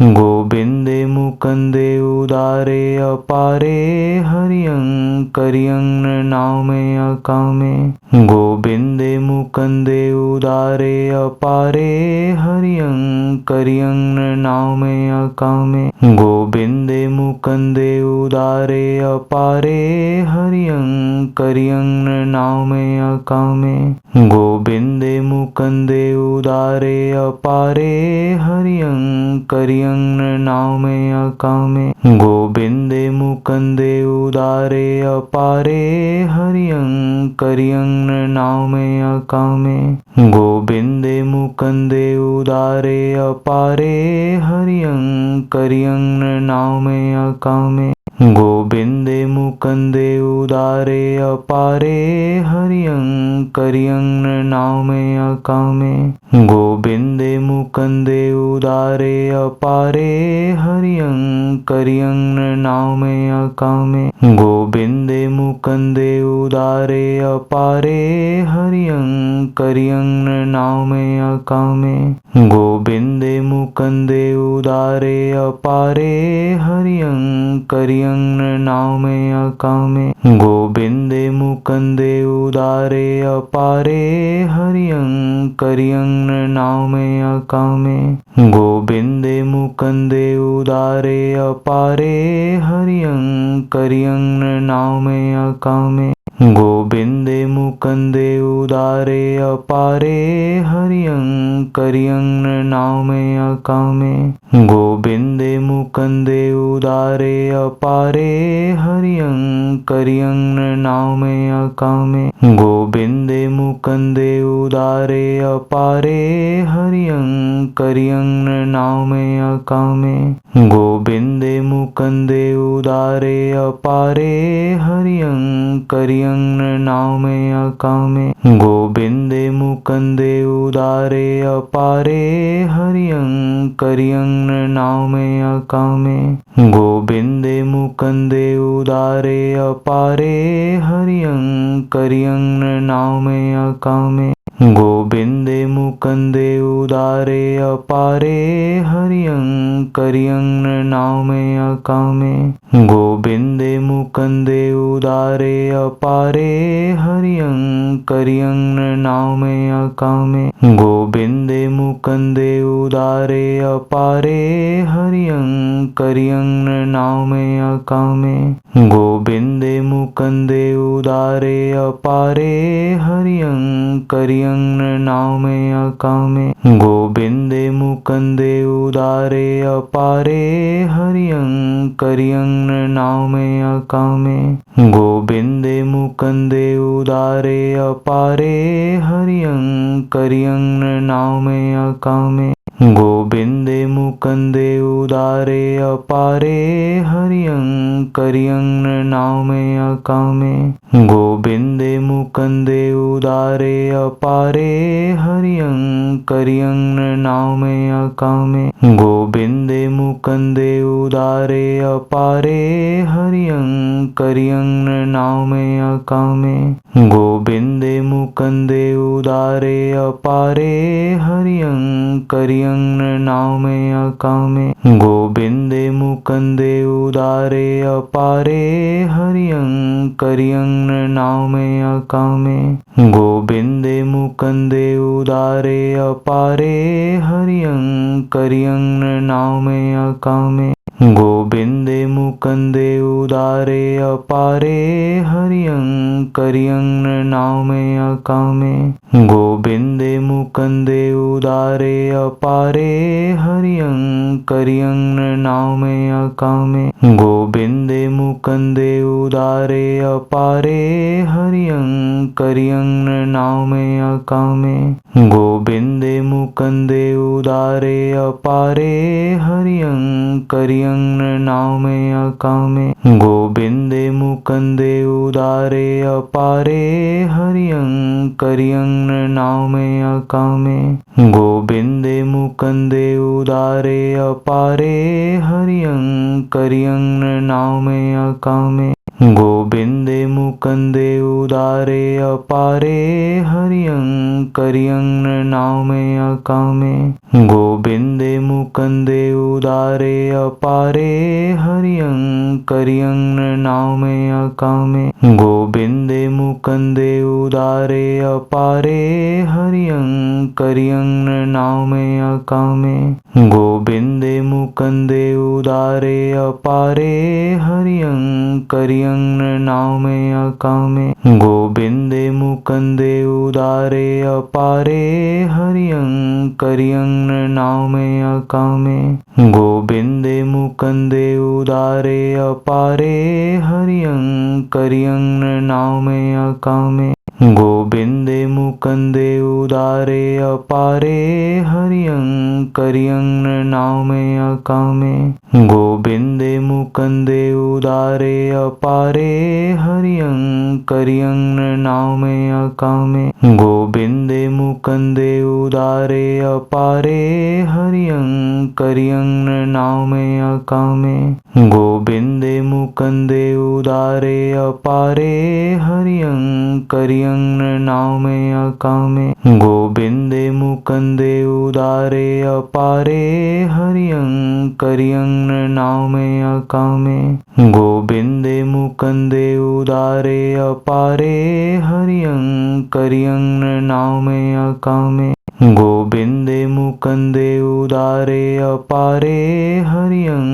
गोविंदे मुकुंदे उदारे अपारे हरियं करियं नृणामे अकामे। गोविंदे मुकुंदे उदारे अपारे हरियं करियं नृणामे अकामे। गोविंदे मुकुंदे उदारे अपारे हरियं करियं नृणामे अकामे। गोविंदे मुकुंदे उदारे अपारे हरियं करियं नृणामे अकामे। गोविंदे मुकुंदे उदारे अपारे हरियं करियं नृणामे अकामे। गोविंदे मुकुंदे उदारे अपारे हरियं करियं नृणामे अकामे। गोविंदे मुकुंदे उदारे अपारे हरियं करियं नृणामे अकामे। गोविंदे मुकुंदे उदारे अपारे हरियं करियं नृणामे अकामे। गोविंदे मुकुंदे उदारे अपारे हरियं करियं नृणामे अकामे। गोविंदे मुकुंदे उदारे अपारे हरियं करियं नृणामे अकामे। गोविंदे मुकुंदे उदारे अपारे हरियं करियं नृणामे अकामे। गोविंदे मुकुंदे उदारे अपारे हरियं करियं नृणामे अकामे। गोविंदे मुकुंदे उदारे अपारे हरियं करियं नृणामे अकामे। गोविंदे मुकुंदे उदारे अपारे हरियं करियं नृणामे अकामे। गोविंदे मुकुंदे उदारे अपारे हरियं करियं नृणामे अकामे। गोविंदे मुकुंदे उदारे अपारे हरियं करियं नृणामे अकामे। गोविंदे मुकुंदे उदारे अपारे हरियं करियं नृणामे अकामे। गोविंदे मुकुंदे उदारे अपारे हरियं करियं नृणामे अकामे। गोविंदे मुकुंदे उदारे अपारे हरियं करियं नृणामे अकामे। गोविंदे मुकुंदे उदारे अपारे हरियं करियं नृणामे अकामे। गोविंदे मुकुंदे उदारे अपारे हरियं करियं नृणामे अकामे। गोविंदे मुकुंदे उदारे अपारे हरियं करियं नृणामे अकामे। गोविंदे मुकुंदे उदारे अपारे हरियं करियं नृणामे अकामे। गोविंदे मुकुंदे उदारे अपारे हरियं करियं नृणामे अकामे। गोविंदे मुकुंदे उदारे अपारे हरियं करियं नृणामे अकामे। गोविंदे मुकुंदे उदारे अपारे हरियं करियं नृणामे अकामे। गोविंदे मुकुंदे उदारे अपारे हरियं करियं नृणामे अकामे। गोविंदे मुकुंदे उदारे अपारे हरियं करियं नृणामे अकामे। गोविंदे मुकुंदे उदारे अपारे हरियं करियं नृणामे अकामे। गोविंदे मुकुंदे उदारे अपारे हरियं करियं नृणामे अकामे। गोविंदे मुकुंदे उदारे अपारे हरियं करियं नृणामे अकामे। गोविंदे मुकुंदे उदारे अपारे हरियं करियं नृणामे अकामे। गोविंदे मुकुंदे उदारे अपारे हरियं करियं नृणामे अकामे। गोविंदे मुकुंदे उदारे अपारे हरियं करियं नृणामे अकामे। गोविंदे मुकुंदे उदारे अपारे हरियं करियं नृणामे अकामे। गोविंदे मुकुंदे उदारे अपारे हरियं करियं नृणामे अकामे। गोविन्दे मुकुन्दे उदारे अपारे हरियं करियं नृणामे अकामे गोविन्दे मुकुन्दे उदारे अपारे हरियं करियं नृणामे अकामे गोविन्दे मुकुन्दे उदारे अपारे हरियं करियं नृणामे अकामे गोविन्दे मुकुन्दे उदारे अपारे हरियं करियं नृणामे अकामे गोविन्दे मुकुन्दे उदारे अपारे हरियं करियं नृणामे अकामे गोविन्दे मुकुन्दे उदारे अपारे हरियं करियं नृणामे अकामे गोविन्दे मुकुन्दे उदारे अपारे हरियं करियं नृणामे अकामे गोविन्दे मुकुन्दे उदारे अपारे हरियं करियं नृणामे अकामे गोविन्दे मुकुन्दे उदारे अपारे हरियं करियं नृणामे अकामे गोविन्दे मुकुन्दे उदारे अपारे हरियं करियं नृणामे अकामे गोविन्दे मुकुन्दे उदारे अपारे हरियं करियं नृणामे अकामे गोविन्दे मुकुन्दे उदारे अपारे हरियं करियं नृणामे अकामे गोविन्दे मुकुन्दे उदारे अपारे हरियं करियं नृणामे अकामे गोविन्दे मुकुन्दे उदारे अपारे हरियं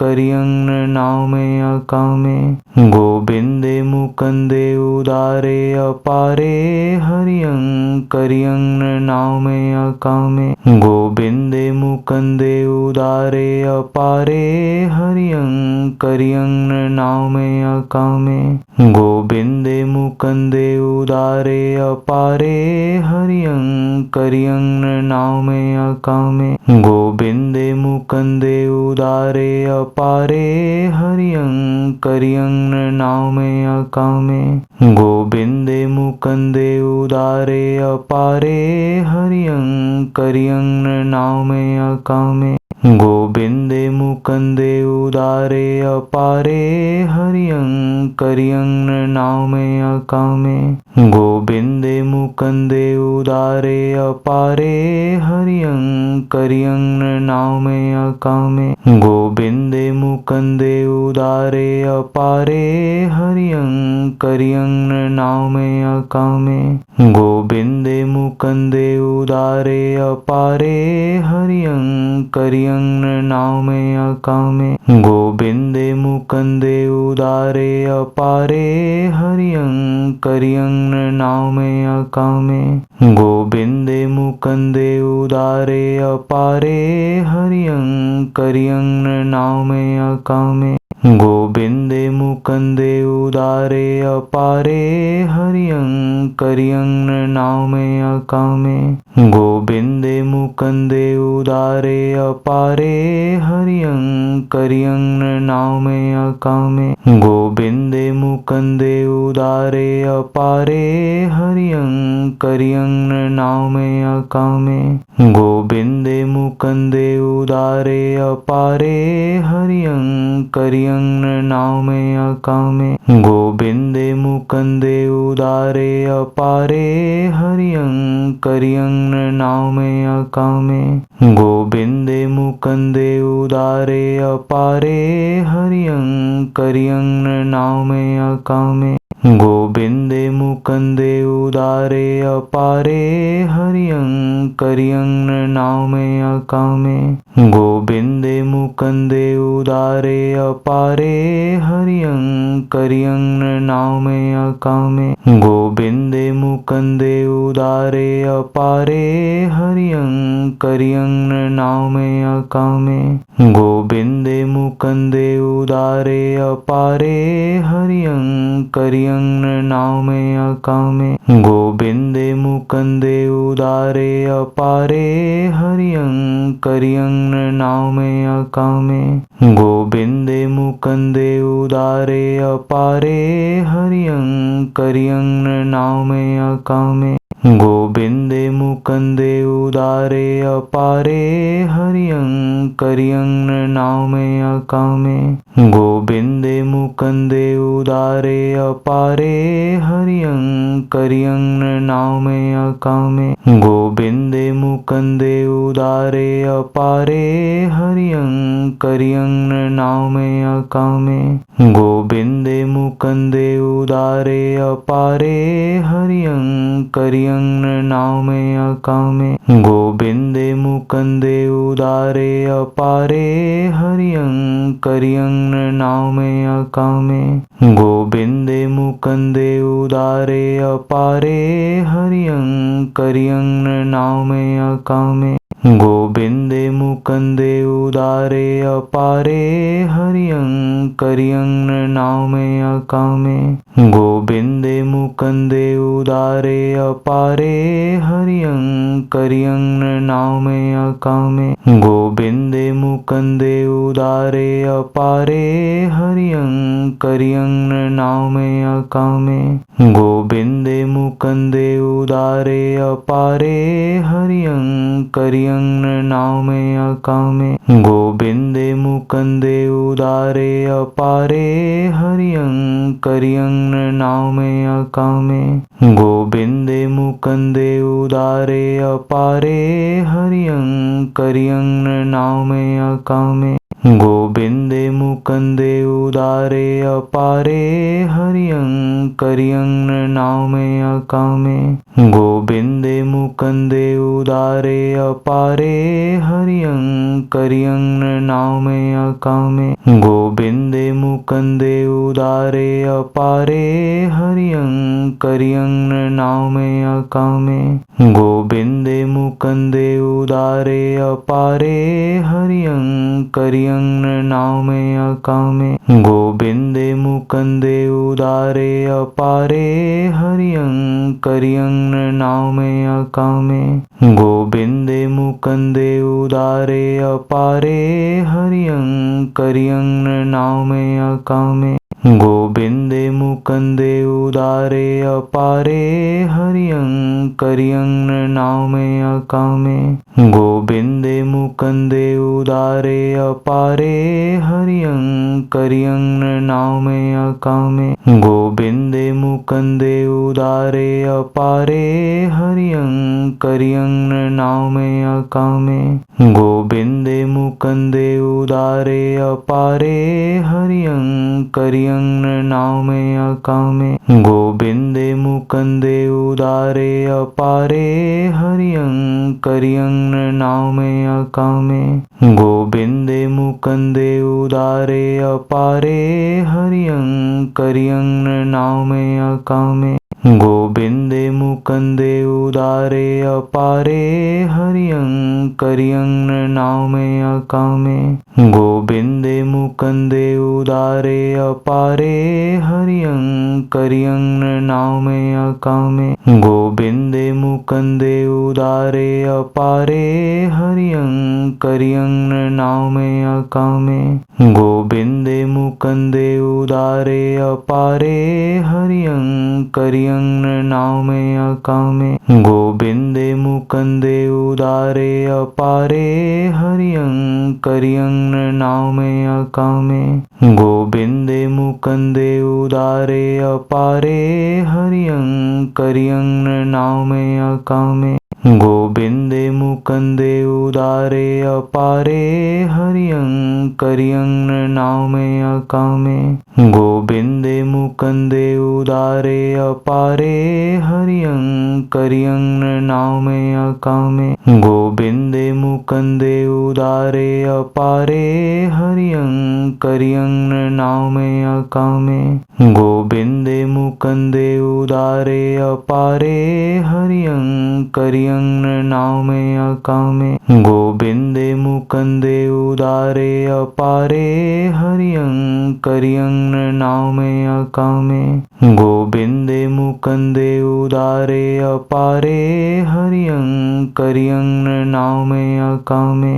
करियं नृणामे अकामे गोविन्दे मुकुन्दे उदारे अपारे हरियं करियं नृणामे अकामे गोविन्दे मुकुन्दे उदारे अपारे हरियं करियं नृणामे अकामे गोविन्दे मुकुन्दे उदारे अपारे हरियं करियं नृणामे अकामे गोविन्दे मुकुन्दे उदारे अपारे हरियं करियं नृणामे अकामे गोविन्दे मुकुन्दे उदारे अपारे हरियं करियं नृणामे अकामे गोविन्दे मुकुन्दे उदारे अपारे हरियं करियं नृणामे अकामे गोविन्दे मुकुन्दे उदारे अपारे हरियं करियं नृणामे अकामे गोविन्दे मुकुन्दे उदारे अपारे हरियं करियं नृणामे अकामे गोविन्दे मुकुन्दे उदारे अपारे हरियं करियं नृणामे अकामे गोविन्दे मुकुन्दे उदारे अपारे हरियं करियं नृणामे अकामे गोविन्दे मुकुन्दे उदारे अपारे हरियं करियं नृणामे अकामे गोविन्दे मुकुन्दे उदारे अपारे हरियं करियं नृणामे अकामे गोविन्दे मुकुन्दे उदारे अपारे हरियं करियं नृणामे अकामे गोविन्दे मुकुन्दे उदारे अपारे हरियं करियं नृणामे अकामे गोविन्दे मुकुन्दे उदारे अपारे हरियं करियं नृणामे अकामे गोविन्दे मुकुन्दे उदारे अपारे हरियं करियं नृणामे अकामे गोविन्दे मुकुन्दे उदारे अपारे हरियं करियं नृणामे अकामे गोविन्दे मुकुन्दे उदारे अपारे हरियं करियं नृणामे अकामे गोविन्दे मुकुन्दे उदारे अपारे हरियं करियं नृणामे अकामे गोविन्दे मुकुन्दे उदारे अपारे हरियं करियं नृणामे अकामे गोविन्दे मुकुन्दे उदारे अपारे हरियं करियं नृणामे अकामे गोविन्दे मुकुन्दे उदारे अपारे हरियं करियं नृणामे अकामे गोविन्दे मुकुन्दे उदारे अपारे हरियं करियं नृणामे अकामे गोविन्दे मुकुन्दे उदारे अपारे हरियं करियं नृणामे अकामे गोविन्दे मुकुन्दे उदारे अपारे हरियं करियं नृणामे अकामे गोविन्दे मुकुन्दे उदारे अपारे हरियं करियं नृणामे अकामे गोविन्दे मुकुन्दे उदारे अपारे हरियं करियं नृणामे अकामे गोविन्दे मुकुन्दे उदारे अपारे हरियं करियं नृणामे अकामे गोविन्दे मुकुन्दे उदारे अपारे हरियं करियं नृणामे अकामे गोविन्दे मुकुन्दे उदारे अपारे हरियं करियं नृणामे अकामे गोविन्दे मुकुन्दे उदारे अपारे हरियं करियं नृणामे अकामे गोविन्दे मुकुन्दे उदारे अपारे हरियं करियं नृणामे अकामे गोविन्दे मुकुन्दे उदारे अपारे हरियं करियं नृणामे अकामे गोविन्दे मुकुन्दे उदारे अपारे हरियं करियं नृणामे अकामे गोविन्दे मुकुन्दे उदारे अपारे हरियं करियं नृणामे अकामे गोविन्दे मुकुन्दे उदारे अपारे हरियं करियं नृणामे अकामे गोविन्दे मुकुन्दे उदारे अपारे हरियं करियं नृणामे अकामे गोविन्दे मुकुन्दे उदारे अपारे हरियं करियं नृणामे अकामे गोविन्दे मुकुन्दे उदारे अपारे हरियं करियं नृणामे अकामे गोविन्दे मुकुन्दे उदारे अपारे हरियं करियं नृणामे अकामे गोविन्दे मुकुन्दे उदारे अपारे हरियं करियं नृणामे अकामे गोविन्दे मुकुन्दे उदारे अपारे हरियं करियं नृणामे अकामे गोविन्दे मुकुन्दे उदारे अपारे हरियं करियं नृणामे अकामे गोविन्दे मुकुन्दे उदारे अपारे हरियं करियं नृणामे अकामे गोविन्दे मुकुन्दे उदारे अपारे हरियं करियं नृणामे अकामे गोविन्दे मुकुन्दे उदारे अपारे हरियं करियं नृणामे अकामे गोविन्दे मुकुन्दे उदारे अपारे हरियं करियं नृणामे अकामे गोविन्दे मुकुन्दे उदारे अपारे हरियं करियं नृणामे अकामे गोविन्दे मुकुन्दे उदारे अपारे हरियं करियं नृणामे अकामे गोविन्दे मुकुन्दे उदारे अपारे हरियं करियं नृणामे अकामे गोविन्दे मुकुन्दे उदारे अपारे हरियं करियं नृणामे अकामे गोविन्दे मुकुन्दे उदारे अपारे हरियं करियं नृणामे अकामे गोविन्दे मुकुन्दे उदारे अपारे हरियं करियं नृणामे अकामे गोविन्दे मुकुन्दे उदारे अपारे हरियं करियं नृणामे अकामे गोविन्दे मुकुन्दे उदारे अपारे हरियं करियं नृणामे अकामे गोविन्दे मुकुन्दे उदारे अपारे हरियं करियं नृणामे अकामे गोविन्दे मुकुन्दे उदारे अपारे हरियं करियं नृणामे अकामे गोविन्दे मुकुन्दे उदारे अपारे हरियं करियं नृणामे अकामे